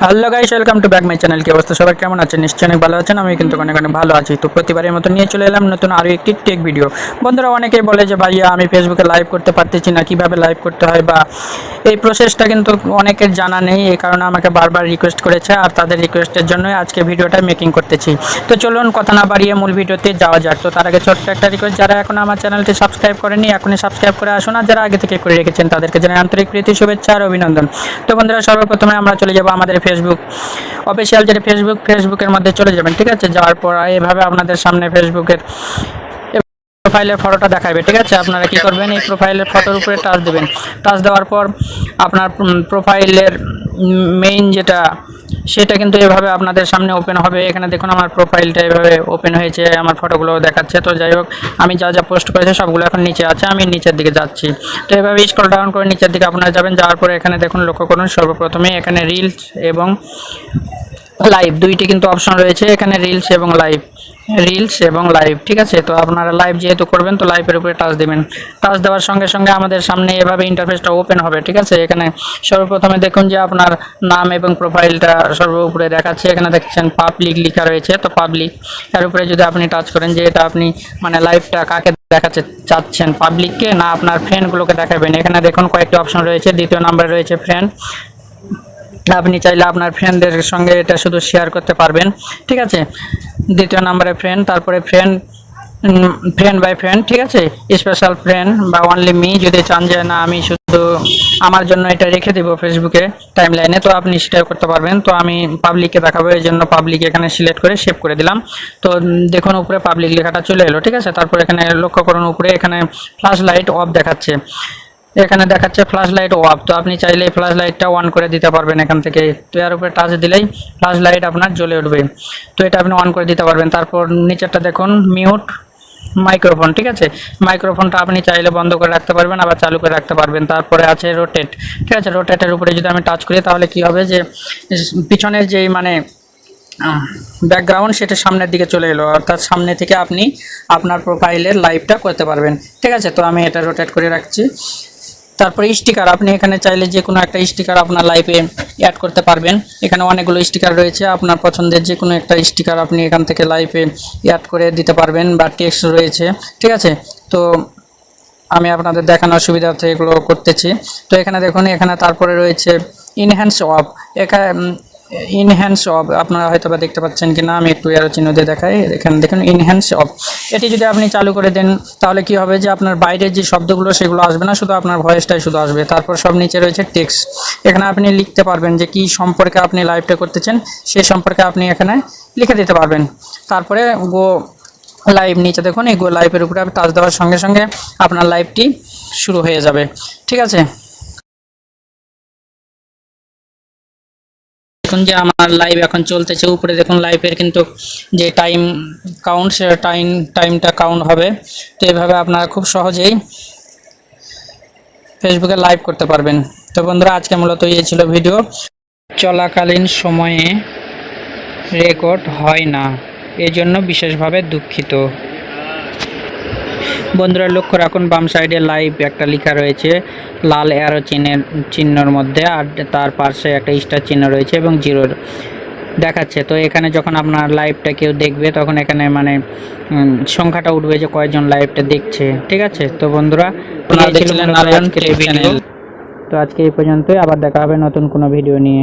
Hello guys, welcome to back my channel. কি অবস্থা সবার, কেমন আছেন? নিশ্চয়ই অনেক ভালো আছেন। আমি কিন্তু অনেক ভালো আছি। তো প্রতিবারের মতো নিয়ে চলে এলাম নতুন আরও একটি টেক ভিডিও। বন্ধুরা অনেকেই বলে যে ভাইয়া আমি ফেসবুকে লাইভ করতে পারতেছি না, কিভাবে লাইভ করতে হয় বা এই প্রসেসটা কিন্তু অনেকের জানা নেই। এই কারণে আমাকে বারবার রিকোয়েস্ট করেছে, আর তাদের রিকোয়েস্টের জন্যই আজকে ভিডিওটা মেকিং করতেছি। তো চলুন কথা না বাড়িয়ে মূল ভিডিওতে যাওয়া যাক। তো তার আগে ছোট্ট একটা রিকোয়েস্ট, যারা এখন আমার চ্যানেলটি সাবস্ক্রাইব করেনি এখনই সাবস্ক্রাইব করে আসুন, আর যারা আগে থেকে করে রেখেছেন তাদেরকে জানাই আন্তরিক প্রীতি, শুভেচ্ছা আর অভিনন্দন। তো বন্ধুরা সর্বপ্রথমে আমরা চলে যাব আমাদের ফেসবুক অফিসিয়াল যেটা ফেসবুকের মধ্যে চলে যাবেন, ঠিক আছে। যাওয়ার পর এভাবে আপনাদের সামনে ফেসবুকের প্রোফাইলের ফটোটা দেখাবে, ঠিক আছে। আপনারা কি করবেন, এই প্রোফাইলের ফটোর উপরে টাচ দেবেন। টাচ দেওয়ার পর আপনার প্রোফাইলের মেইন যেটা সেটা কিন্তু এভাবে আপনাদের সামনে ওপেন হবে। এখানে দেখুন আমার প্রোফাইলটা এভাবে ওপেন হয়েছে, আমার ফটোগুলো দেখাচ্ছে। তো যাই হোক, আমি যা যা পোস্ট করেছি সবগুলো এখন নিচে আছে, আমি নিচের দিকে যাচ্ছি। তো এভাবে স্ক্রল ডাউন করে নিচের দিকে আপনারা যাবেন। যাওয়ার পরে এখানে দেখুন, লক্ষ্য করুন সর্বপ্রথমে এখানে রিলস এবং লাইভ দুইটি কিন্তু অপশন রয়েছে। এখানে রিলস এবং লাইভ, ঠিক আছে। তো আপনারা লাইভ যেহেতু করবেন, তো লাইভের উপরে টাচ দেবেন। টাচ দেওয়ার সঙ্গে সঙ্গে আমাদের সামনে এভাবে ইন্টারফেসটা ওপেন হবে, ঠিক আছে। এখানে সর্বপ্রথমে দেখুন যে আপনার নাম এবং প্রোফাইলটা সর্বোপরে দেখাচ্ছে। এখানে দেখছেন পাবলিক লেখা রয়েছে, তো পাবলিক এর উপরে যদি আপনি টাচ করেন, যে এটা আপনি মানে লাইভটা কাকে দেখাতে চাচ্ছেন, পাবলিককে না আপনার ফ্রেন্ডগুলোকে দেখাবেন। এখানে দেখুন কয়েকটি অপশন রয়েছে। দ্বিতীয় নাম্বারে রয়েছে ফ্রেন্ড। আপনি চাইলে আপনার ফ্রেন্ডদের সঙ্গে এটা শুধু শেয়ার করতে পারবেন, ঠিক আছে। দ্বিতীয় নম্বরে ফ্রেন্ড, তারপরে ফ্রেন্ড বাই ফ্রেন্ড, ঠিক আছে। স্পেশাল ফ্রেন্ড বা অনলি মি যদি চান যে না আমি শুধু আমার জন্য এটা রেখে দেবো ফেসবুকে টাইমলাইনে, তো আপনি সেটাও করতে পারবেন। তো আমি পাবলিককে দেখাবো, এই জন্য পাবলিক এখানে সিলেক্ট করে সেভ করে দিলাম। তো দেখুন উপরে পাবলিক লেখাটা চলে এলো, ঠিক আছে। তারপর এখানে লক্ষ্য করুন উপরে এখানে ফ্ল্যাশ লাইট অফ দেখাচ্ছে। এখানে দেখাচ্ছে ফ্ল্যাশ লাইট অফ, তো আপনি চাইলে ফ্ল্যাশ লাইটটা অন করে দিতে পারবেন এখান থেকে। তো এর উপরে টাচ দিলেই ফ্ল্যাশ লাইট আপনার জ্বলে উঠবে, তো এটা আপনি অন করে দিতে পারবেন। তারপর নিচেরটা দেখুন মিউট মাইক্রোফোন, ঠিক আছে। মাইক্রোফোনটা আপনি চাইলে বন্ধ করে রাখতে পারবেন, আবার চালু করে রাখতে পারবেন। তারপরে আছে রোটেট, ঠিক আছে। রোটেটের উপরে যদি আমি টাচ করি তাহলে কি হবে, যে পিছনের যেই মানে ব্যাকগ্রাউন্ড সেটা সামনের দিকে চলে এলো, অর্থাৎ সামনে থেকে আপনি আপনার প্রোফাইলের লাইভটা করতে পারবেন, ঠিক আছে। তো আমি এটা রোটেট করে রাখছি। তারপরে স্টিকার, আপনি এখানে চাইলে যে কোনো একটা স্টিকার আপনার লাইভে অ্যাড করতে পারবেন। এখানে অনেকগুলো স্টিকার রয়েছে, আপনার পছন্দের যে কোনো একটা স্টিকার আপনি এখান থেকে লাইভে অ্যাড করে দিতে পারবেন, বা টেক্সট রয়েছে, ঠিক আছে। তো আমি আপনাদের দেখানোর সুবিধার্থে এগুলো করতেছি। তো এখানে দেখুন, এখানে তারপরে রয়েছে ইনহ্যান্স অফ। ইনহ্যান্স অফ আপনারা হয়তো বা দেখতে পাচ্ছেন কিনা, আমি একটু এরো চিহ্ন দিয়ে দেখাই। এখানে দেখুন ইনহ্যান্স অফ, এটি যদি আপনি চালু করে দেন তাহলে কি হবে, যে আপনার বাইরের যে শব্দগুলো সেগুলো আসবে না, শুধু আপনার ভয়েসটাই শুধু আসবে। তারপর সব নিচে রয়েছে টেক্সট, এখানে আপনি লিখতে পারবেন যে কি সম্পর্কে আপনি লাইভটা করতেছেন সেই সম্পর্কে আপনি এখানে লিখে দিতে পারবেন। তারপরে গো লাইভ, নিচে দেখুন এই গো লাইভের উপরে আপনি টাচ দেওয়ার সঙ্গে সঙ্গে আপনার লাইভটি শুরু হয়ে যাবে, ঠিক আছে। দেখুন যে আমার লাইভ এখন চলতেছে। উপরে দেখুন লাইভের কিন্তু যে টাইম কাউন্ট, সেটা টাইমটা কাউন্ট হবে। তো এইভাবে আপনারা খুব সহজেই ফেসবুকে লাইভ করতে পারবেন। তো বন্ধুরা আজকে মূলত এই ছিল ভিডিও। চলাকালীন সময়ে রেকর্ড হয় না, এই জন্য বিশেষভাবে দুঃখিত। বন্ধুরা লক্ষ্য রাখুন বাম সাইডে লাইভ একটা লেখা রয়েছে লাল অ্যারো চিহ্নর মধ্যে, আর তার পাশে একটা স্টার চিহ্ন রয়েছে এবং জিরোর দেখাচ্ছে। তো এখানে যখন আপনার লাইভটা কেউ দেখবে তখন এখানে মানে সংখ্যাটা উঠবে যে কয়জন লাইভটা দেখছে, ঠিক আছে। তো বন্ধুরা তো আজকে এই পর্যন্তই, আবার দেখা হবে নতুন কোনো ভিডিও নিয়ে।